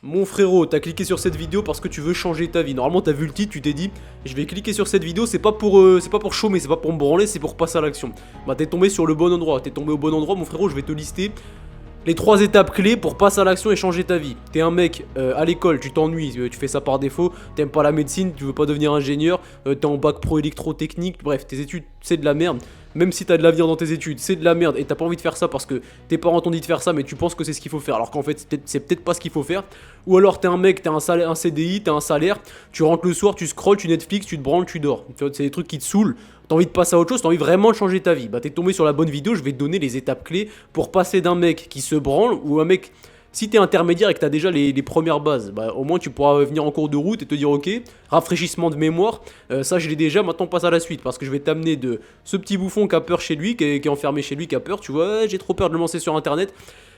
Mon frérot, t'as cliqué sur cette vidéo parce que tu veux changer ta vie. Normalement, t'as vu le titre, tu t'es dit, je vais cliquer sur cette vidéo, c'est pas pour chômer, c'est pas pour me branler, c'est pour passer à l'action. Bah, t'es tombé sur le bon endroit, t'es tombé au bon endroit, mon frérot, je vais te lister les 3 étapes clés pour passer à l'action et changer ta vie. T'es un mec à l'école, tu t'ennuies, tu fais ça par défaut, t'aimes pas la médecine, tu veux pas devenir ingénieur, t'es en bac pro électrotechnique, bref, tes études, c'est de la merde. Même si t'as de l'avenir dans tes études, c'est de la merde et t'as pas envie de faire ça parce que tes parents t'ont dit de faire ça, mais tu penses que c'est ce qu'il faut faire, alors qu'en fait, c'est peut-être pas ce qu'il faut faire. Ou alors t'es un mec, t'as un CDI, t'as un salaire, tu rentres le soir, tu scrolles, tu Netflix, tu te branles, tu dors. Tu vois, c'est des trucs qui te saoulent. T'as envie de passer à autre chose, t'as envie vraiment de changer ta vie. Bah t'es tombé sur la bonne vidéo, je vais te donner les étapes clés pour passer d'un mec qui se branle ou un mec. Si t'es intermédiaire et que t'as déjà les premières bases, bah au moins tu pourras venir en cours de route et te dire ok, rafraîchissement de mémoire, ça je l'ai déjà, maintenant on passe à la suite. Parce que je vais t'amener de ce petit bouffon qui a peur chez lui, qui est enfermé chez lui, qui a peur, tu vois, j'ai trop peur de le lancer sur internet,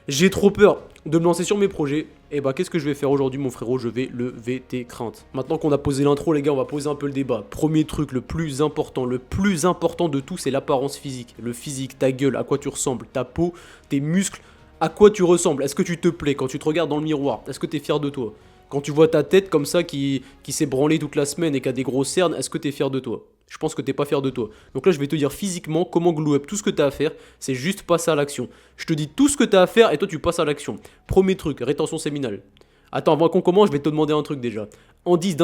j'ai trop peur de me lancer sur mes projets. Et bah qu'est-ce que je vais faire aujourd'hui mon frérot? Je vais lever tes craintes. Maintenant qu'on a posé l'intro les gars, on va poser un peu le débat. Premier truc, le plus important de tout, c'est l'apparence physique. Le physique, ta gueule, à quoi tu ressembles, ta peau, tes muscles. À quoi tu ressembles? Est-ce que tu te plais quand tu te regardes dans le miroir? Est-ce que tu es fier de toi? Quand tu vois ta tête comme ça qui s'est branlée toute la semaine et qui a des grosses cernes, est-ce que tu es fier de toi? Je pense que t'es pas fier de toi. Donc là, je vais te dire physiquement comment glow up. Tout ce que tu as à faire, c'est juste passer à l'action. Je te dis tout ce que tu as à faire et toi, tu passes à l'action. Premier truc, rétention séminale. Attends, avant qu'on commence, je vais te demander un truc déjà. Indice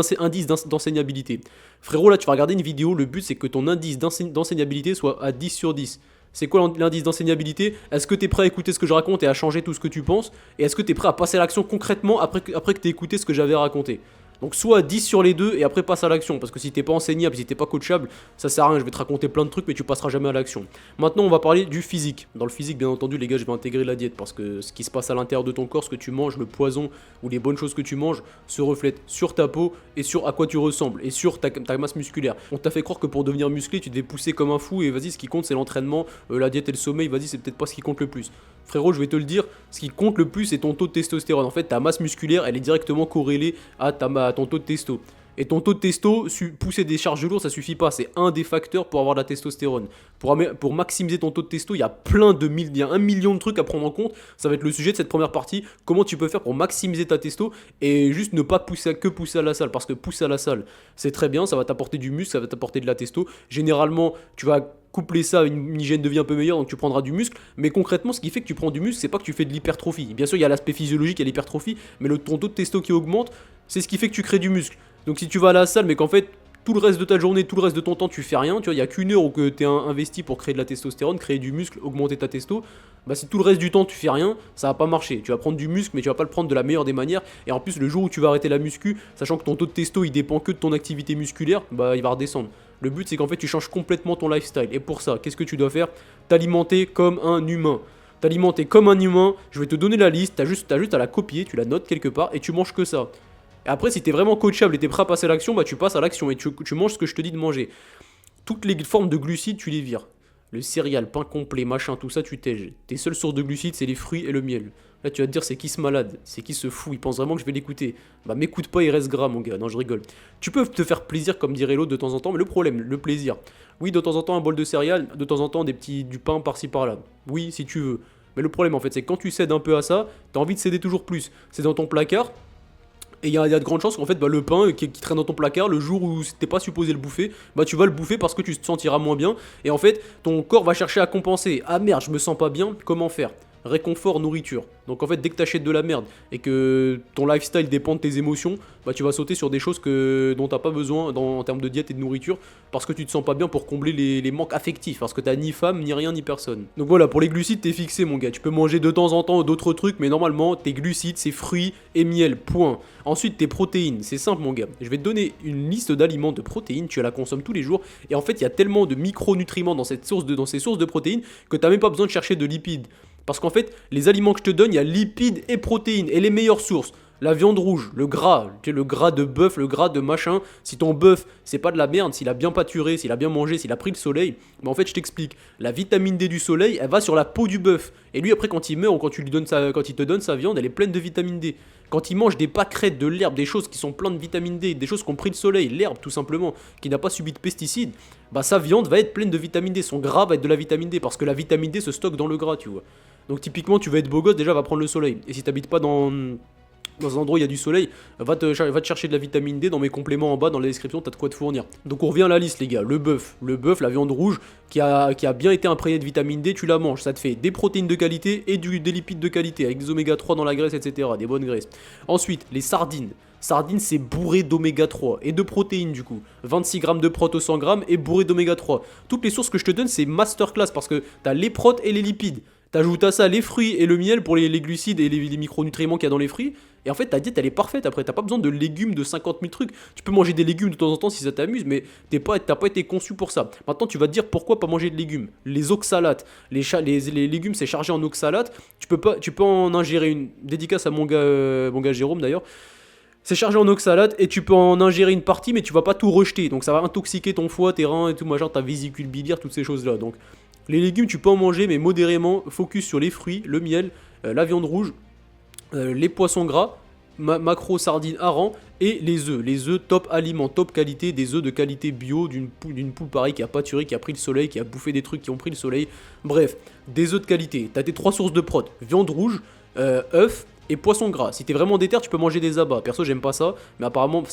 d'enseignabilité. Frérot, là, tu vas regarder une vidéo. Le but, c'est que ton indice d'enseignabilité soit à 10 sur 10. C'est quoi l'indice d'enseignabilité? Est-ce que tu es prêt à écouter ce que je raconte et à changer tout ce que tu penses? Et est-ce que tu es prêt à passer à l'action concrètement après que tu aies écouté ce que j'avais raconté? Donc soit 10 sur les deux et après passe à l'action. Parce que si t'es pas enseignable, si t'es pas coachable, ça sert à rien. Je vais te raconter plein de trucs mais tu passeras jamais à l'action. Maintenant on va parler du physique. Dans le physique bien entendu les gars, je vais intégrer la diète. Parce que ce qui se passe à l'intérieur de ton corps, ce que tu manges, le poison ou les bonnes choses que tu manges se reflètent sur ta peau et sur à quoi tu ressembles et sur ta masse musculaire. On t'a fait croire que pour devenir musclé tu devais pousser comme un fou et vas-y ce qui compte c'est l'entraînement, la diète et le sommeil, vas-y c'est peut-être pas ce qui compte le plus. Frérot je vais te le dire, ce qui compte le plus c'est ton taux de testostérone. En fait ta masse musculaire elle est directement corrélée à ton taux de testo. Et ton taux de testo, pousser des charges lourdes, ça suffit pas. C'est un des facteurs pour avoir de la testostérone. Pour maximiser ton taux de testo, il y a il y a 1 million de trucs à prendre en compte. Ça va être le sujet de cette première partie. Comment tu peux faire pour maximiser ta testo et juste ne pas pousser à la salle. Parce que pousser à la salle, c'est très bien, ça va t'apporter du muscle, ça va t'apporter de la testo. Généralement, tu vas coupler ça à une hygiène de vie un peu meilleure, donc tu prendras du muscle. Mais concrètement, ce qui fait que tu prends du muscle, c'est pas que tu fais de l'hypertrophie. Bien sûr, il y a l'aspect physiologique, il y a l'hypertrophie, mais ton taux de testo qui augmente, c'est ce qui fait que tu crées du muscle. Donc si tu vas à la salle mais qu'en fait tout le reste de ta journée, tout le reste de ton temps tu fais rien, tu vois, il n'y a qu'une heure où tu es investi pour créer de la testostérone, créer du muscle, augmenter ta testo, bah si tout le reste du temps tu fais rien, ça va pas marcher. Tu vas prendre du muscle mais tu vas pas le prendre de la meilleure des manières et en plus le jour où tu vas arrêter la muscu, sachant que ton taux de testo il dépend que de ton activité musculaire, bah il va redescendre. Le but c'est qu'en fait tu changes complètement ton lifestyle et pour ça, qu'est-ce que tu dois faire? T'alimenter comme un humain. T'alimenter comme un humain, je vais te donner la liste, t'as juste à la copier, tu la notes quelque part et tu manges que ça. Et après, si t'es vraiment coachable et t'es prêt à passer à l'action, bah tu passes à l'action et tu manges ce que je te dis de manger. Toutes les formes de glucides, tu les vires. Le céréal, pain complet, machin, tout ça, tu tèges. Tes seules sources de glucides, c'est les fruits et le miel. Là, tu vas te dire, c'est qui ce malade? C'est qui ce fou? Il pense vraiment que je vais l'écouter. Bah, m'écoute pas, il reste gras, mon gars. Non, je rigole. Tu peux te faire plaisir, comme dirait l'autre, de temps en temps, mais le problème, le plaisir. Oui, de temps en temps, un bol de céréales, de temps en temps, du pain par-ci par-là. Oui, si tu veux. Mais le problème, en fait, c'est que quand tu cèdes un peu à ça, t'as envie de céder toujours plus. C'est dans ton placard. Et il y a de grandes chances qu'en fait le pain qui traîne dans ton placard, le jour où t'es pas supposé le bouffer, bah tu vas le bouffer parce que tu te sentiras moins bien. Et en fait ton corps va chercher à compenser. Ah merde, je me sens pas bien, comment faire? Réconfort, nourriture. Donc en fait dès que t'achètes de la merde et que ton lifestyle dépend de tes émotions, bah tu vas sauter sur des choses dont t'as pas besoin en termes de diète et de nourriture parce que tu te sens pas bien pour combler les manques affectifs, parce que t'as ni femme, ni rien, ni personne. Donc voilà, pour les glucides t'es fixé mon gars, tu peux manger de temps en temps d'autres trucs, mais normalement tes glucides c'est fruits et miel, point. Ensuite tes protéines, c'est simple mon gars, je vais te donner une liste d'aliments de protéines, tu la consommes tous les jours, et en fait il y a tellement de micronutriments dans ces sources de protéines que t'as même pas besoin de chercher de lipides. Parce qu'en fait, les aliments que je te donne, il y a lipides et protéines. Et les meilleures sources, la viande rouge, le gras, tu sais, le gras de bœuf, le gras de machin. Si ton bœuf, c'est pas de la merde, s'il a bien pâturé, s'il a bien mangé, s'il a pris le soleil, mais en fait, je t'explique. La vitamine D du soleil, elle va sur la peau du bœuf. Et lui, après, quand il meurt ou quand il te donne sa viande, elle est pleine de vitamine D. Quand il mange des pâquerettes, de l'herbe, des choses qui sont pleines de vitamine D, des choses qui ont pris le soleil, l'herbe tout simplement, qui n'a pas subi de pesticides, bah sa viande va être pleine de vitamine D. Son gras va être de la vitamine D parce que la vitamine D se stocke dans le gras, tu vois. Donc typiquement tu vas être beau gosse, déjà va prendre le soleil. Et si t'habites pas dans dans un endroit où il y a du soleil, va te chercher de la vitamine D dans mes compléments en bas, dans la description, t'as de quoi te fournir. Donc on revient à la liste les gars, le bœuf, la viande rouge qui a bien été imprégnée de vitamine D, tu la manges, ça te fait des protéines de qualité et des lipides de qualité, avec des oméga 3 dans la graisse, etc., des bonnes graisses. Ensuite, les sardines. Sardines, c'est bourré d'oméga 3 et de protéines du coup. 26 grammes de prot au 100 grammes et bourré d'oméga 3. Toutes les sources que je te donne, c'est masterclass parce que t'as les protes et les lipides. T'ajoutes à ça les fruits et le miel pour les glucides et les micronutriments qu'il y a dans les fruits. Et en fait, ta diète, elle est parfaite. Après, t'as pas besoin de légumes de 50 000 trucs. Tu peux manger des légumes de temps en temps si ça t'amuse, mais t'as pas été conçu pour ça. Maintenant, tu vas te dire pourquoi pas manger de légumes. Les oxalates. Les légumes, c'est chargé en oxalates. Tu peux en ingérer une. Dédicace à mon gars Jérôme d'ailleurs. C'est chargé en oxalate et tu peux en ingérer une partie, mais tu vas pas tout rejeter. Donc ça va intoxiquer ton foie, tes reins et tout, machin, ta vésicule biliaire, toutes ces choses-là. Donc les légumes, tu peux en manger, mais modérément. Focus sur les fruits, le miel, la viande rouge, les poissons gras, macro, sardines, harengs et les œufs. Les œufs, top aliment, top qualité, des œufs de qualité bio, d'une poule pareille qui a pâturé, qui a pris le soleil, qui a bouffé des trucs qui ont pris le soleil. Bref, des œufs de qualité. T'as tes 3 sources de prot, viande rouge, œufs et poisson gras. Si t'es vraiment déter, tu peux manger des abats. Perso, j'aime pas ça, mais apparemment,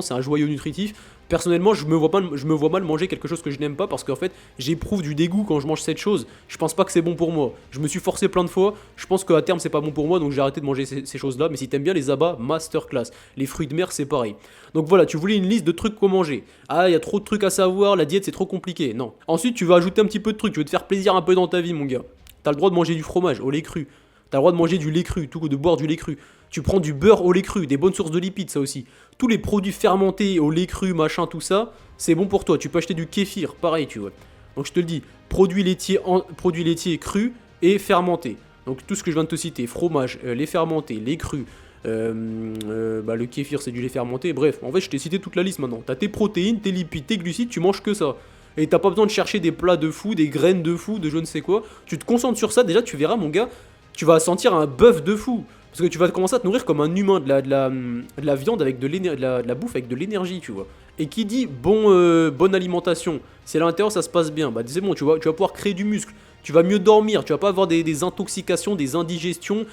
c'est un joyau nutritif. Personnellement, je me vois mal manger quelque chose que je n'aime pas parce qu'en fait, j'éprouve du dégoût quand je mange cette chose. Je pense pas que c'est bon pour moi. Je me suis forcé plein de fois. Je pense qu'à terme, c'est pas bon pour moi, donc j'ai arrêté de manger ces choses-là. Mais si t'aimes bien les abats, masterclass. Les fruits de mer, c'est pareil. Donc voilà, tu voulais une liste de trucs qu'on manger. Ah, il y a trop de trucs à savoir, la diète c'est trop compliqué. Non. Ensuite, tu vas ajouter un petit peu de trucs. Tu veux te faire plaisir un peu dans ta vie, mon gars. T'as le droit de manger du fromage au lait cru. T'as le droit de manger du lait cru, de boire du lait cru. Tu prends du beurre au lait cru, des bonnes sources de lipides, ça aussi. Tous les produits fermentés au lait cru, machin, tout ça, c'est bon pour toi. Tu peux acheter du kéfir, pareil, tu vois. Donc je te le dis, produits laitiers crus et fermentés. Donc tout ce que je viens de te citer, fromage, lait fermenté, lait cru, le kéfir c'est du lait fermenté. Bref, en fait je t'ai cité toute la liste maintenant. T'as tes protéines, tes lipides, tes glucides, tu manges que ça. Et t'as pas besoin de chercher des plats de fou, des graines de fou, de je ne sais quoi. Tu te concentres sur ça, déjà tu verras mon gars. Tu vas sentir un bœuf de fou. Parce que tu vas commencer à te nourrir comme un humain, de la viande avec de la bouffe avec de l'énergie, tu vois. Et qui dit bonne alimentation, si à l'intérieur ça se passe bien, bah c'est bon, tu vas pouvoir créer du muscle. Tu vas mieux dormir, tu vas pas avoir des intoxications, des indigestions,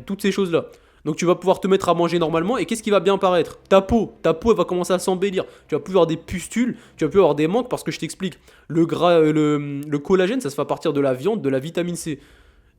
toutes ces choses-là. Donc tu vas pouvoir te mettre à manger normalement et qu'est-ce qui va bien paraître? Ta peau elle va commencer à s'embellir. Tu vas plus avoir des pustules, tu vas plus avoir des manques parce que je t'explique. Le collagène, ça se fait à partir de la viande, de la vitamine C.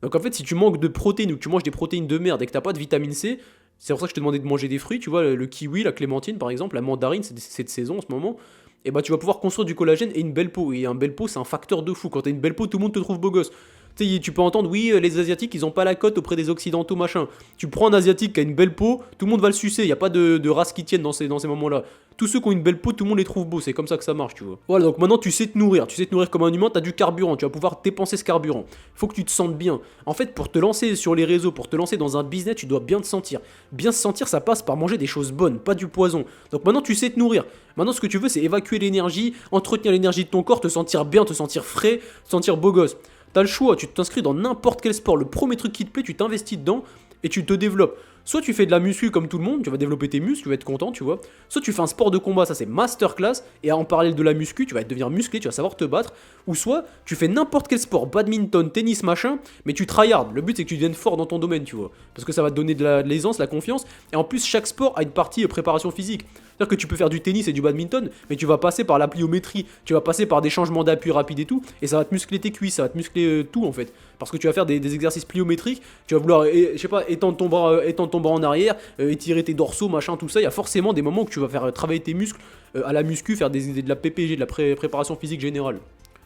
Donc en fait, si tu manques de protéines ou que tu manges des protéines de merde et que t'as pas de vitamine C, c'est pour ça que je te demandais de manger des fruits, tu vois, le kiwi, la clémentine par exemple, la mandarine, c'est de saison en ce moment, et bah tu vas pouvoir construire du collagène et une belle peau. Et un belle peau, c'est un facteur de fou. Quand t'as une belle peau, tout le monde te trouve beau gosse. Tu sais, tu peux entendre, oui, les Asiatiques, ils ont pas la cote auprès des Occidentaux, machin. Tu prends un Asiatique qui a une belle peau, tout le monde va le sucer, y a pas de race qui tienne dans ces moments-là. Tous ceux qui ont une belle peau, tout le monde les trouve beaux, c'est comme ça que ça marche, tu vois. Voilà, donc maintenant tu sais te nourrir comme un humain, t'as du carburant, tu vas pouvoir dépenser ce carburant. Faut que tu te sentes bien. En fait, pour te lancer sur les réseaux, pour te lancer dans un business, tu dois bien te sentir. Bien se sentir, ça passe par manger des choses bonnes, pas du poison. Donc maintenant tu sais te nourrir. Maintenant ce que tu veux, c'est évacuer l'énergie, entretenir l'énergie de ton corps, te sentir bien, te sentir frais, te sentir beau gosse. T'as le choix, tu t'inscris dans n'importe quel sport, le premier truc qui te plaît, tu t'investis dedans et tu te développes. Soit tu fais de la muscu comme tout le monde, tu vas développer tes muscles, tu vas être content, tu vois. Soit tu fais un sport de combat, ça c'est masterclass, et en parallèle de la muscu, tu vas devenir musclé, tu vas savoir te battre. Ou soit tu fais n'importe quel sport, badminton, tennis, machin, mais tu tryhard. Le but c'est que tu deviennes fort dans ton domaine, tu vois. Parce que ça va te donner de l'aisance, la confiance. Et en plus, chaque sport a une partie préparation physique. C'est-à-dire que tu peux faire du tennis et du badminton, mais tu vas passer par la pliométrie, tu vas passer par des changements d'appui rapides et tout, et ça va te muscler tes cuisses, ça va te muscler tout en fait. Parce que tu vas faire des exercices pliométriques, tu vas vouloir, je sais pas, étendre ton bras en arrière, étirer tes dorsaux, machin, tout ça. Il y a forcément des moments où tu vas faire travailler tes muscles à la muscu, faire de la PPG, de la préparation physique générale.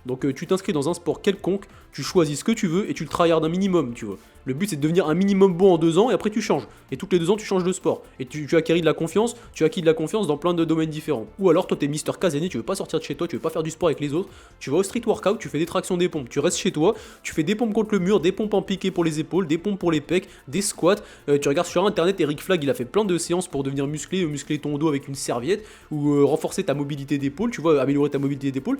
Donc tu t'inscris dans un sport quelconque, tu choisis ce que tu veux et tu le tryhards un minimum, tu vois. Le but c'est de devenir un minimum bon en 2 ans et après tu changes. Et toutes les 2 ans tu changes de sport. Et tu acquis de la confiance, dans plein de domaines différents. Ou alors toi t'es Mister Casanier, tu veux pas sortir de chez toi, tu veux pas faire du sport avec les autres, tu vas au street workout, tu fais des tractions des pompes, tu restes chez toi, tu fais des pompes contre le mur, des pompes en piqué pour les épaules, des pompes pour les pecs, des squats, tu regardes sur internet, Eric Flag il a fait plein de séances pour devenir musclé, muscler ton dos avec une serviette, ou renforcer ta mobilité d'épaule, tu vois, améliorer ta mobilité d'épaule.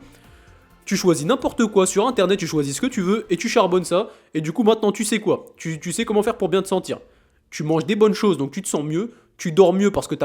Tu choisis n'importe quoi sur internet, tu choisis ce que tu veux et tu charbonnes ça. Et du coup, maintenant, tu sais quoi? Tu sais comment faire pour bien te sentir. Tu manges des bonnes choses, donc tu te sens mieux. Tu dors mieux parce que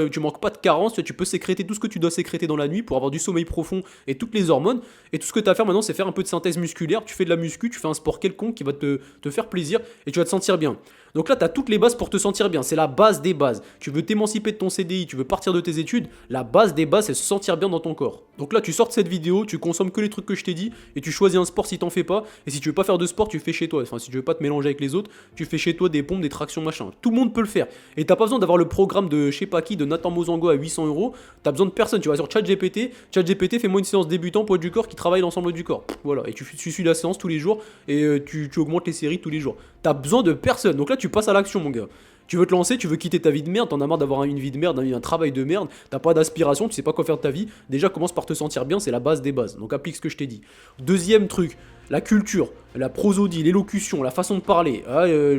tu manques pas de carence. Tu peux sécréter tout ce que tu dois sécréter dans la nuit pour avoir du sommeil profond et toutes les hormones. Et tout ce que tu as à faire maintenant, c'est faire un peu de synthèse musculaire. Tu fais de la muscu, tu fais un sport quelconque qui va te faire plaisir et tu vas te sentir bien. Donc là, tu as toutes les bases pour te sentir bien. C'est la base des bases. Tu veux t'émanciper de ton CDI, tu veux partir de tes études. La base des bases, c'est se sentir bien dans ton corps. Donc là, tu sors de cette vidéo, tu consommes que les trucs que je t'ai dit et tu choisis un sport si t'en fais pas. Et si tu veux pas faire de sport, tu fais chez toi. Enfin, si tu veux pas te mélanger avec les autres, tu fais chez toi des pompes, des tractions, machin. Tout le monde peut le faire. Et t'as pas besoin d'avoir le programme de je sais pas qui, de Nathan Mozango à 800 €. T'as besoin de personne. Tu vas sur ChatGPT. ChatGPT, fais-moi une séance débutant poids du corps qui travaille l'ensemble du corps. Voilà. Et tu suis la séance tous les jours et tu augmentes les séries tous les jours. T'as besoin de personne. Donc là, tu passes à l'action, mon gars. Tu veux te lancer, tu veux quitter ta vie de merde, t'en as marre d'avoir une vie de merde, un travail de merde, t'as pas d'aspiration, tu sais pas quoi faire de ta vie. Déjà, commence par te sentir bien, c'est la base des bases. Donc applique ce que je t'ai dit. Deuxième truc, la culture, la prosodie, l'élocution, la façon de parler.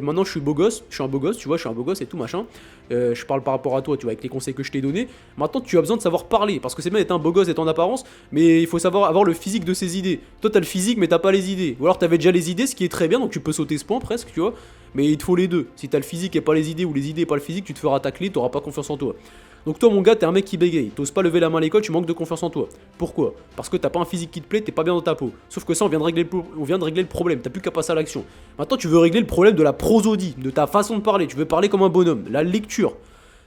Maintenant, je suis beau gosse, je suis un beau gosse, tu vois, je suis un beau gosse et tout machin. Je parle par rapport à toi, tu vois, avec les conseils que je t'ai donnés. Maintenant, tu as besoin de savoir parler, parce que c'est bien d'être un beau gosse et en apparence, mais il faut savoir avoir le physique de ses idées. Toi, t'as le physique, mais t'as pas les idées. Ou alors, t'avais déjà les idées, ce qui est très bien, donc tu peux sauter ce point presque, tu vois. Mais il te faut les deux. Si t'as le physique et pas les idées, ou les idées et pas le physique, tu te feras tacler, t'auras pas confiance en toi. Donc toi mon gars, t'es un mec qui bégaye, t'oses pas lever la main à l'école, tu manques de confiance en toi. Pourquoi? Parce que t'as pas un physique qui te plaît, t'es pas bien dans ta peau. Sauf que ça, on vient de régler le problème, t'as plus qu'à passer à l'action. Maintenant, tu veux régler le problème de la prosodie, de ta façon de parler, tu veux parler comme un bonhomme, la lecture.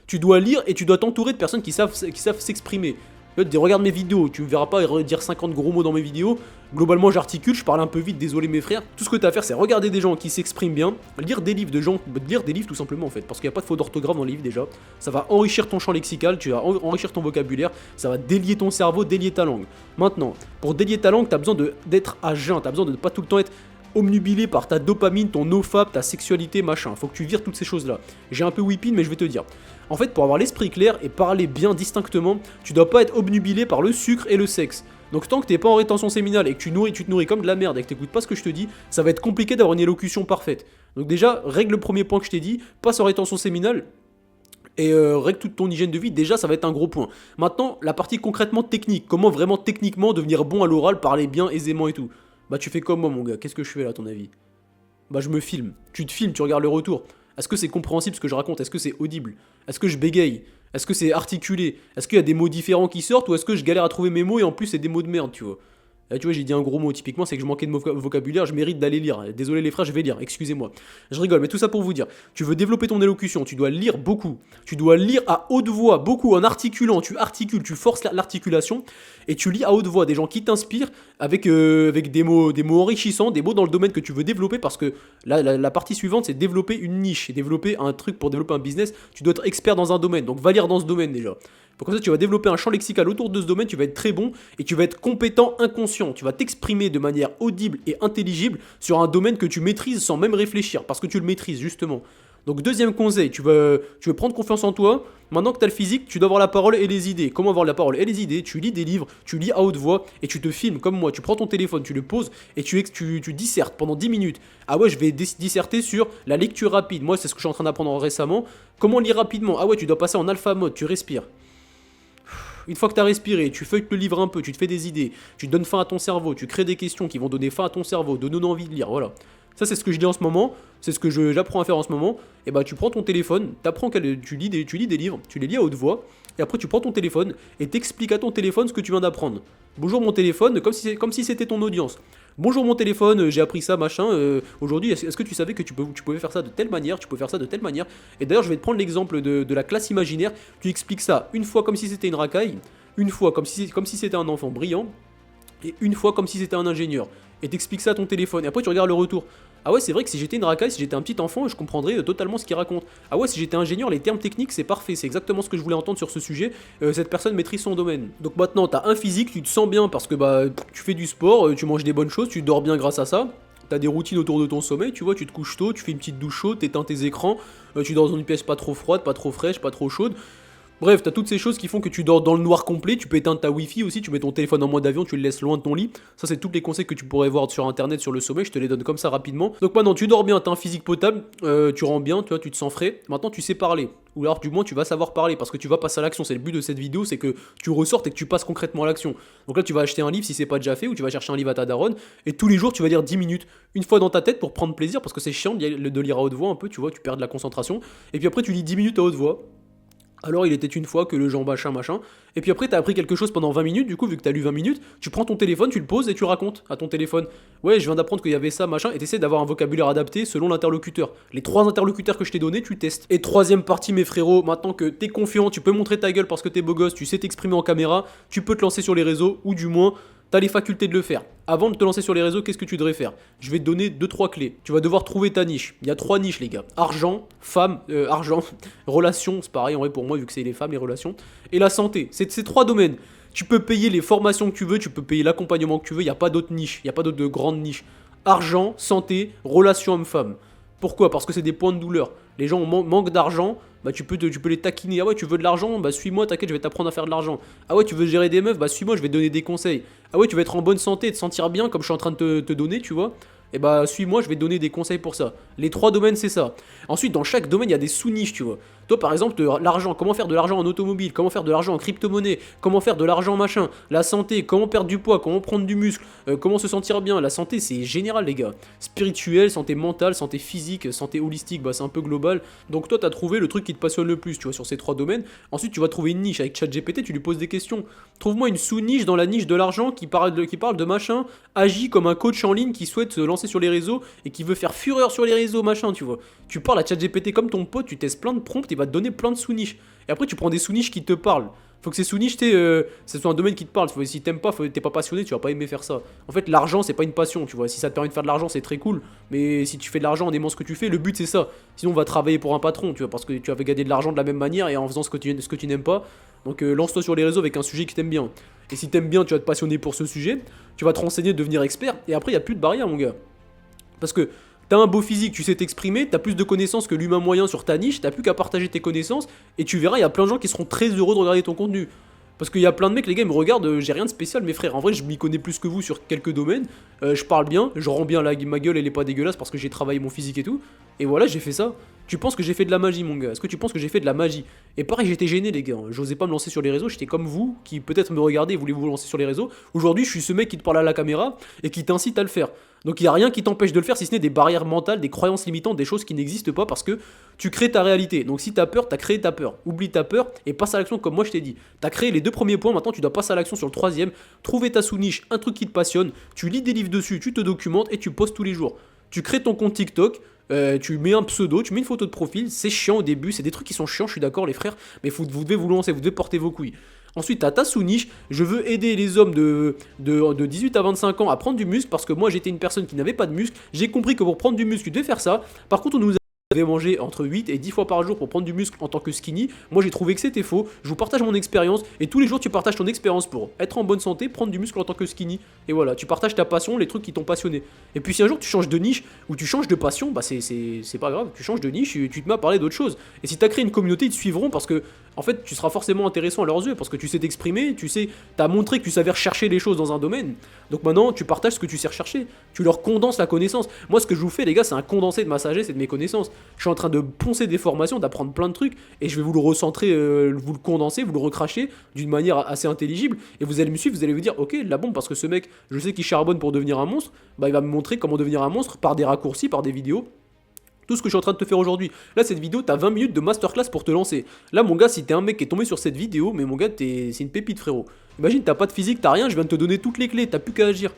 Tu dois lire et tu dois t'entourer de personnes qui savent s'exprimer. Regarde mes vidéos, tu me verras pas dire 50 gros mots dans mes vidéos. Globalement, j'articule, je parle un peu vite, désolé mes frères. Tout ce que tu as à faire, c'est regarder des gens qui s'expriment bien, lire des livres tout simplement en fait, parce qu'il n'y a pas de faute d'orthographe dans les livres déjà. Ça va enrichir ton champ lexical, tu vas enrichir ton vocabulaire, ça va délier ton cerveau, délier ta langue. Maintenant, pour délier ta langue, tu as besoin d'être à jeun, tu as besoin de ne pas tout le temps être omnubilé par ta dopamine, ton nofap, ta sexualité, machin. Faut que tu vires toutes ces choses-là. J'ai un peu whipping, mais je vais te dire. En fait, pour avoir l'esprit clair et parler bien distinctement, tu dois pas être obnubilé par le sucre et le sexe. Donc tant que t'es pas en rétention séminale et que tu te nourris comme de la merde et que t'écoutes pas ce que je te dis, ça va être compliqué d'avoir une élocution parfaite. Donc déjà, règle le premier point que je t'ai dit, passe en rétention séminale, et règle toute ton hygiène de vie, déjà ça va être un gros point. Maintenant, la partie concrètement technique, comment vraiment techniquement devenir bon à l'oral, parler bien aisément et tout. Bah tu fais comme moi mon gars, qu'est-ce que je fais là à ton avis? Bah je me filme, tu te filmes, tu regardes le retour. Est-ce que c'est compréhensible ce que je raconte? Est-ce que c'est audible? Est-ce que je bégaye? Est-ce que c'est articulé? Est-ce qu'il y a des mots différents qui sortent ou est-ce que je galère à trouver mes mots et en plus c'est des mots de merde, tu vois? Là, tu vois, j'ai dit un gros mot, typiquement, c'est que je manquais de vocabulaire, je mérite d'aller lire. Désolé les frères, je vais lire, excusez-moi. Je rigole, mais tout ça pour vous dire, tu veux développer ton élocution, tu dois lire beaucoup. Tu dois lire à haute voix, beaucoup, en articulant, tu articules, tu forces l'articulation, et tu lis à haute voix des gens qui t'inspirent avec des mots enrichissants, des mots dans le domaine que tu veux développer, parce que là, la partie suivante, c'est développer une niche, et développer un truc pour développer un business, tu dois être expert dans un domaine, donc va lire dans ce domaine déjà. Pour comme ça, tu vas développer un champ lexical autour de ce domaine, tu vas être très bon et tu vas être compétent inconscient. Tu vas t'exprimer de manière audible et intelligible sur un domaine que tu maîtrises sans même réfléchir, parce que tu le maîtrises justement. Donc deuxième conseil, tu veux prendre confiance en toi. Maintenant que tu as le physique, tu dois avoir la parole et les idées. Comment avoir la parole et les idées? Tu lis des livres, tu lis à haute voix et tu te filmes comme moi. Tu prends ton téléphone, tu le poses et tu dissertes pendant 10 minutes. Ah ouais, je vais disserter sur la lecture rapide. Moi, c'est ce que je suis en train d'apprendre récemment. Comment lire rapidement? Ah ouais, tu dois passer en alpha mode, tu respires. Une fois que tu as respiré, tu feuilletes le livre un peu, tu te fais des idées, tu donnes fin à ton cerveau, tu crées des questions qui vont donner fin à ton cerveau, donner envie de lire, voilà. Ça, c'est ce que je dis en ce moment, c'est ce que j'apprends à faire en ce moment. Et bah, tu prends ton téléphone, tu lis des livres, tu les lis à haute voix, et après tu prends ton téléphone et t'expliques à ton téléphone ce que tu viens d'apprendre. Bonjour mon téléphone, comme si c'était ton audience. Bonjour mon téléphone, j'ai appris ça, machin. Aujourd'hui, est-ce que tu savais que tu pouvais faire ça de telle manière, tu peux faire ça de telle manière. Et d'ailleurs, je vais te prendre l'exemple de la classe imaginaire. Tu expliques ça une fois comme si c'était une racaille, une fois comme si c'était un enfant brillant, et une fois comme si c'était un ingénieur. Et t'expliques ça à ton téléphone. Et après, tu regardes le retour. Ah ouais, c'est vrai que si j'étais une racaille, si j'étais un petit enfant, je comprendrais totalement ce qu'il raconte. Ah ouais, si j'étais ingénieur, les termes techniques, c'est parfait. C'est exactement ce que je voulais entendre sur ce sujet. Cette personne maîtrise son domaine. Donc maintenant, t'as un physique, tu te sens bien parce que bah tu fais du sport, tu manges des bonnes choses, tu dors bien grâce à ça. T'as des routines autour de ton sommeil, tu vois, tu te couches tôt, tu fais une petite douche chaude, t'éteins tes écrans, tu dors dans une pièce pas trop froide, pas trop fraîche, pas trop chaude. Bref, t'as toutes ces choses qui font que tu dors dans le noir complet, tu peux éteindre ta wifi aussi, tu mets ton téléphone en mode avion, tu le laisses loin de ton lit. Ça, c'est tous les conseils que tu pourrais voir sur internet sur le sommeil, je te les donne comme ça rapidement. Donc maintenant, tu dors bien, t'as un physique potable, tu rends bien, tu vois, tu te sens frais. Maintenant, tu sais parler. Ou alors, du moins, tu vas savoir parler parce que tu vas passer à l'action. C'est le but de cette vidéo, c'est que tu ressortes et que tu passes concrètement à l'action. Donc là, tu vas acheter un livre si c'est pas déjà fait, ou tu vas chercher un livre à ta daronne, et tous les jours, tu vas lire 10 minutes, une fois dans ta tête pour prendre plaisir, parce que c'est chiant de lire à haute voix un peu, tu vois, tu perds de la concentration. Et puis après, tu lis 10 minutes à haute voix. Alors il était une fois que le Jean machin machin. Et puis après t'as appris quelque chose pendant 20 minutes, du coup vu que t'as lu 20 minutes, tu prends ton téléphone, tu le poses et tu racontes à ton téléphone. Ouais, je viens d'apprendre qu'il y avait ça machin, et t'essaies d'avoir un vocabulaire adapté selon l'interlocuteur. Les 3 interlocuteurs que je t'ai donnés, tu testes. Et troisième partie mes frérots, maintenant que t'es confiant, tu peux montrer ta gueule parce que t'es beau gosse, tu sais t'exprimer en caméra, tu peux te lancer sur les réseaux, ou du moins t'as les facultés de le faire. Avant de te lancer sur les réseaux, qu'est-ce que tu devrais faire? Je vais te donner 2-3 clés. Tu vas devoir trouver ta niche. Il y a 3 niches, les gars. Argent, femme, argent, relations, c'est pareil en vrai pour moi, vu que c'est les femmes, les relations. Et la santé. C'est ces 3 domaines. Tu peux payer les formations que tu veux, tu peux payer l'accompagnement que tu veux, il n'y a pas d'autres niches, il n'y a pas d'autres de grandes niches. Argent, santé, relations homme-femme. Pourquoi? Parce que c'est des points de douleur. Les gens manquent d'argent, bah tu peux les taquiner. Ah ouais, tu veux de l'argent? Bah suis-moi, t'inquiète, je vais t'apprendre à faire de l'argent. Ah ouais, tu veux gérer des meufs? Bah suis-moi, je vais te donner des conseils. Ah ouais, tu veux être en bonne santé, te sentir bien comme je suis en train de te donner, tu vois? Et bah suis-moi, je vais te donner des conseils pour ça. Les 3 domaines, c'est ça. Ensuite, dans chaque domaine, il y a des sous-niches, tu vois. Toi, par exemple, l'argent, comment faire de l'argent en automobile, comment faire de l'argent en crypto-monnaie, comment faire de l'argent machin, la santé, comment perdre du poids, comment prendre du muscle, comment se sentir bien. La santé, c'est général, les gars. Spirituel, santé mentale, santé physique, santé holistique, bah c'est un peu global. Donc toi, t'as trouvé le truc qui te passionne le plus, tu vois, sur ces 3 domaines. Ensuite, tu vas trouver une niche avec ChatGPT, tu lui poses des questions. Trouve-moi une sous-niche dans la niche de l'argent qui parle de machin, agit comme un coach en ligne qui souhaite se lancer sur les réseaux et qui veut faire fureur sur les réseaux, machin, tu vois. Tu parles à ChatGPT comme ton pote, tu testes plein de prompts, il va te donner plein de sous-niches. Et après, tu prends des sous-niches qui te parlent. Faut que ces sous-niches, ce soit un domaine qui te parle. Si t'aimes pas, t'es pas passionné, tu vas pas aimer faire ça. En fait, l'argent, c'est pas une passion, tu vois. Si ça te permet de faire de l'argent, c'est très cool. Mais si tu fais de l'argent en aimant ce que tu fais, le but c'est ça. Sinon, on va travailler pour un patron, tu vois, parce que tu vas gagner de l'argent de la même manière et en faisant ce que tu n'aimes pas. Donc, lance-toi sur les réseaux avec un sujet que t'aimes bien. Et si t'aimes bien, tu vas te passionner pour ce sujet. Tu vas te renseigner, devenir expert. Et après, il y a plus de barrière, mon gars. Parce que t'as un beau physique, tu sais t'exprimer, t'as plus de connaissances que l'humain moyen sur ta niche, t'as plus qu'à partager tes connaissances, et tu verras, il y a plein de gens qui seront très heureux de regarder ton contenu. Parce qu'il y a plein de mecs, les gars, ils me regardent, j'ai rien de spécial, mes frères. En vrai, je m'y connais plus que vous sur quelques domaines. Je parle bien, je rends bien ma gueule, elle est pas dégueulasse parce que j'ai travaillé mon physique et tout. Et voilà, j'ai fait ça. Tu penses que j'ai fait de la magie, mon gars? Est-ce que tu penses que j'ai fait de la magie? Et pareil, j'étais gêné, les gars. J'osais pas me lancer sur les réseaux. J'étais comme vous, qui peut-être me regardez et voulez vous lancer sur les réseaux. Aujourd'hui, je suis ce mec qui te parle à la caméra et qui t'incite à le faire. Donc il n'y a rien qui t'empêche de le faire si ce n'est des barrières mentales, des croyances limitantes, des choses qui n'existent pas parce que tu crées ta réalité. Donc si t'as peur, t'as créé ta peur. Oublie ta peur et passe à l'action comme moi je t'ai dit. T'as créé les 2 premiers points, maintenant tu dois passer à l'action sur le 3e. Trouver ta sous-niche, un truc qui te passionne, tu lis des livres dessus, tu te documentes et tu postes tous les jours. Tu crées ton compte TikTok, tu mets un pseudo, tu mets une photo de profil, c'est chiant au début, c'est des trucs qui sont chiants, je suis d'accord les frères, mais vous devez vous lancer, vous devez porter vos couilles. Ensuite, t'as ta sous-niche, je veux aider les hommes de 18 à 25 ans à prendre du muscle, parce que moi j'étais une personne qui n'avait pas de muscle, j'ai compris que pour prendre du muscle, tu devais faire ça, par contre on nous devait manger entre 8 et 10 fois par jour pour prendre du muscle en tant que skinny. Moi j'ai trouvé que c'était faux, je vous partage mon expérience et tous les jours tu partages ton expérience pour être en bonne santé, prendre du muscle en tant que skinny. Et voilà, tu partages ta passion, les trucs qui t'ont passionné. Et puis si un jour tu changes de niche ou tu changes de passion, bah c'est pas grave, tu changes de niche, tu te mets à parler d'autre chose. Et si t'as créé une communauté, ils te suivront parce que en fait tu seras forcément intéressant à leurs yeux parce que tu sais t'exprimer, tu sais, t'as montré que tu savais rechercher les choses dans un domaine. Donc maintenant tu partages ce que tu sais rechercher, tu leur condenses la connaissance. Moi ce que je vous fais les gars, c'est un condensé de ma sagesse et de mes connaissances. Je suis en train de poncer des formations, d'apprendre plein de trucs et je vais vous le recentrer, vous le condenser, vous le recracher d'une manière assez intelligible et vous allez me suivre, vous allez vous dire ok la bombe parce que ce mec je sais qu'il charbonne pour devenir un monstre, bah il va me montrer comment devenir un monstre par des raccourcis, par des vidéos. Tout ce que je suis en train de te faire aujourd'hui. Là, cette vidéo, t'as 20 minutes de masterclass pour te lancer. Là, mon gars, si t'es un mec qui est tombé sur cette vidéo, mais mon gars, c'est une pépite, frérot. Imagine, t'as pas de physique, t'as rien, je viens de te donner toutes les clés, t'as plus qu'à agir.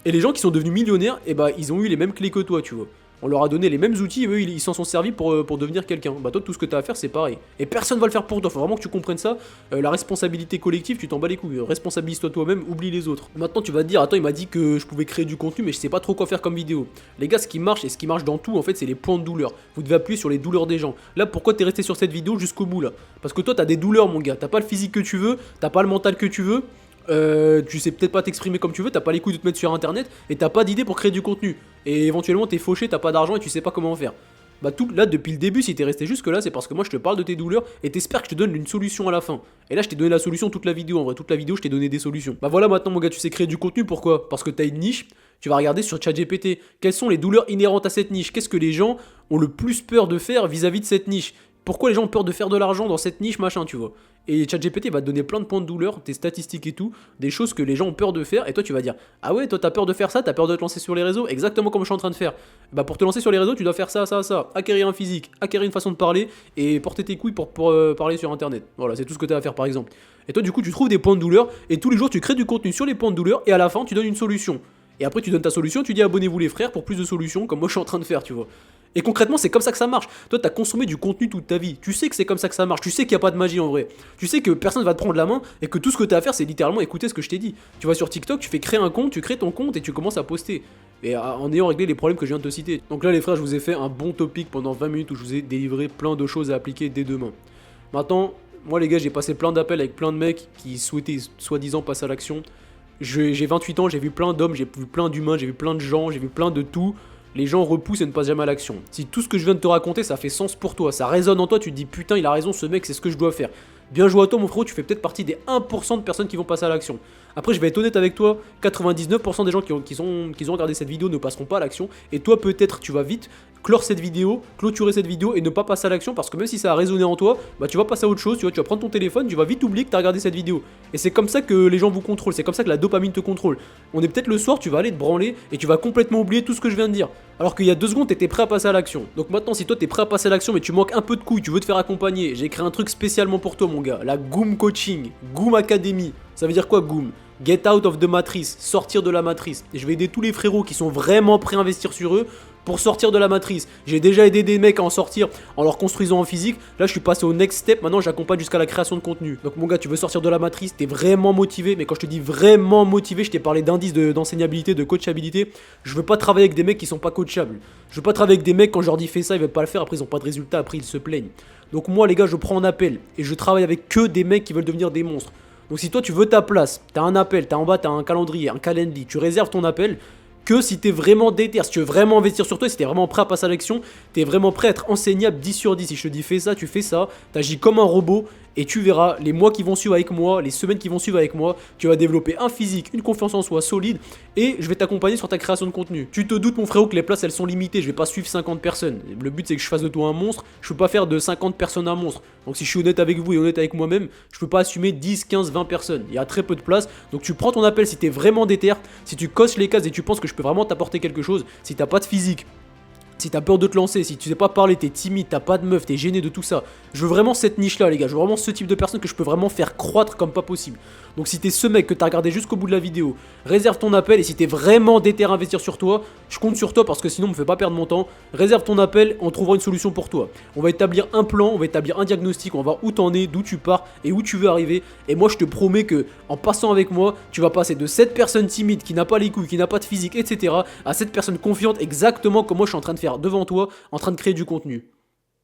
Et les gens qui sont devenus millionnaires, eh bah, ils ont eu les mêmes clés que toi, tu vois. On leur a donné les mêmes outils et eux, ils s'en sont servis pour devenir quelqu'un. Bah, toi, tout ce que t'as à faire, c'est pareil. Et personne va le faire pour toi. Faut vraiment que tu comprennes ça. La responsabilité collective, tu t'en bats les couilles. Responsabilise-toi toi-même, oublie les autres. Maintenant, tu vas te dire, attends, il m'a dit que je pouvais créer du contenu, mais je sais pas trop quoi faire comme vidéo. Les gars, ce qui marche et ce qui marche dans tout, en fait, c'est les points de douleur. Vous devez appuyer sur les douleurs des gens. Là, pourquoi t'es resté sur cette vidéo jusqu'au bout, là? Parce que toi, t'as des douleurs, mon gars. T'as pas le physique que tu veux, t'as pas le mental que tu veux. Tu sais peut-être pas t'exprimer comme tu veux, t'as pas les couilles de te mettre sur internet et t'as pas d'idée pour créer du contenu. Et éventuellement t'es fauché, t'as pas d'argent et tu sais pas comment faire. Bah tout là depuis le début, si t'es resté jusque là, c'est parce que moi je te parle de tes douleurs et t'espères que je te donne une solution à la fin. Et là je t'ai donné la solution toute la vidéo, en vrai toute la vidéo je t'ai donné des solutions. Bah voilà maintenant mon gars, tu sais créer du contenu, pourquoi? Parce que t'as une niche, tu vas regarder sur ChatGPT quelles sont les douleurs inhérentes à cette niche, qu'est-ce que les gens ont le plus peur de faire vis-à-vis de cette niche. Pourquoi les gens ont peur de faire de l'argent dans cette niche, machin, tu vois. Et ChatGPT va te donner plein de points de douleur, tes statistiques et tout, des choses que les gens ont peur de faire, et toi tu vas dire, ah ouais, toi t'as peur de faire ça, t'as peur de te lancer sur les réseaux, exactement comme je suis en train de faire. Bah pour te lancer sur les réseaux, tu dois faire ça, ça, ça, acquérir un physique, acquérir une façon de parler, et porter tes couilles pour parler sur internet. Voilà, c'est tout ce que t'as à faire par exemple. Et toi du coup tu trouves des points de douleur, et tous les jours tu crées du contenu sur les points de douleur, et à la fin tu donnes une solution. Et après tu donnes ta solution, tu dis abonnez-vous les frères pour plus de solutions, comme moi je suis en train de faire, tu vois. Et concrètement, c'est comme ça que ça marche. Toi, t'as consommé du contenu toute ta vie. Tu sais que c'est comme ça que ça marche. Tu sais qu'il n'y a pas de magie en vrai. Tu sais que personne va te prendre la main et que tout ce que t'as à faire, c'est littéralement écouter ce que je t'ai dit. Tu vas sur TikTok, tu fais créer un compte, tu crées ton compte et tu commences à poster. Et en ayant réglé les problèmes que je viens de te citer. Donc là, les frères, je vous ai fait un bon topic pendant 20 minutes où je vous ai délivré plein de choses à appliquer dès demain. Maintenant, moi, les gars, j'ai passé plein d'appels avec plein de mecs qui souhaitaient soi-disant passer à l'action. J'ai 28 ans, j'ai vu plein d'hommes, j'ai vu plein d'humains, j'ai vu plein de gens, j'ai vu plein de tout. Les gens repoussent et ne passent jamais à l'action. Si tout ce que je viens de te raconter, ça fait sens pour toi, ça résonne en toi, tu te dis putain, il a raison, ce mec, c'est ce que je dois faire. Bien joué à toi, mon frérot, tu fais peut-être partie des 1% de personnes qui vont passer à l'action. Après, je vais être honnête avec toi, 99% des gens qui ont regardé cette vidéo ne passeront pas à l'action. Et toi, peut-être, tu vas vite clôturer cette vidéo et ne pas passer à l'action parce que même si ça a résonné en toi, bah tu vas passer à autre chose, tu vas prendre ton téléphone, tu vas vite oublier que tu as regardé cette vidéo. Et c'est comme ça que les gens vous contrôlent, c'est comme ça que la dopamine te contrôle. On est peut-être le soir, tu vas aller te branler et tu vas complètement oublier tout ce que je viens de dire. Alors qu'il y a 2 secondes, t'étais prêt à passer à l'action. Donc maintenant, si toi t'es prêt à passer à l'action mais tu manques un peu de couilles, tu veux te faire accompagner, j'ai créé un truc spécialement pour toi, mon gars. La Goom Coaching, Goom Academy. Ça veut dire quoi, Goom? Get out of the matrice, sortir de la matrice. Et je vais aider tous les frérots qui sont vraiment prêts à investir sur eux pour sortir de la matrice. J'ai déjà aidé des mecs à en sortir en leur construisant en physique. Là, je suis passé au next step. Maintenant, j'accompagne jusqu'à la création de contenu. Donc, mon gars, tu veux sortir de la matrice, t'es vraiment motivé. Mais quand je te dis vraiment motivé, je t'ai parlé d'indices d'enseignabilité, de coachabilité. Je veux pas travailler avec des mecs qui sont pas coachables. Je veux pas travailler avec des mecs quand je leur dis fais ça, ils veulent pas le faire. Après, ils ont pas de résultat. Après, ils se plaignent. Donc, moi, les gars, je prends en appel et je travaille avec que des mecs qui veulent devenir des monstres. Donc si toi tu veux ta place, t'as un appel, t'as en bas t'as un calendrier, un calendly, tu réserves ton appel que si t'es vraiment déter, si tu veux vraiment investir sur toi, si t'es vraiment prêt à passer à l'action, t'es vraiment prêt à être enseignable 10 sur 10. Si je te dis fais ça, tu fais ça, t'agis comme un robot et tu verras les mois qui vont suivre avec moi, les semaines qui vont suivre avec moi, tu vas développer un physique, une confiance en soi solide et je vais t'accompagner sur ta création de contenu. Tu te doutes mon frérot que les places elles sont limitées, je vais pas suivre 50 personnes. Le but c'est que je fasse de toi un monstre, je peux pas faire de 50 personnes un monstre. Donc si je suis honnête avec vous et honnête avec moi-même, je peux pas assumer 10, 15, 20 personnes. Il y a très peu de place. Donc tu prends ton appel si t'es vraiment déter, si tu coches les cases et tu penses que je peux vraiment t'apporter quelque chose, si t'as pas de physique, si t'as peur de te lancer, si tu sais pas parler, t'es timide, t'as pas de meuf, t'es gêné de tout ça. Je veux vraiment cette niche là les gars, je veux vraiment ce type de personne que je peux vraiment faire croître comme pas possible. Donc si t'es ce mec que t'as regardé jusqu'au bout de la vidéo, réserve ton appel et si t'es vraiment déter à investir sur toi, je compte sur toi parce que sinon on me fait pas perdre mon temps. Réserve ton appel, on trouvera une solution pour toi. On va établir un plan, on va établir un diagnostic, on va voir où t'en es, d'où tu pars et où tu veux arriver. Et moi je te promets que en passant avec moi, tu vas passer de cette personne timide qui n'a pas les couilles, qui n'a pas de physique, etc. à cette personne confiante exactement comme moi je suis en train de faire devant toi, en train de créer du contenu.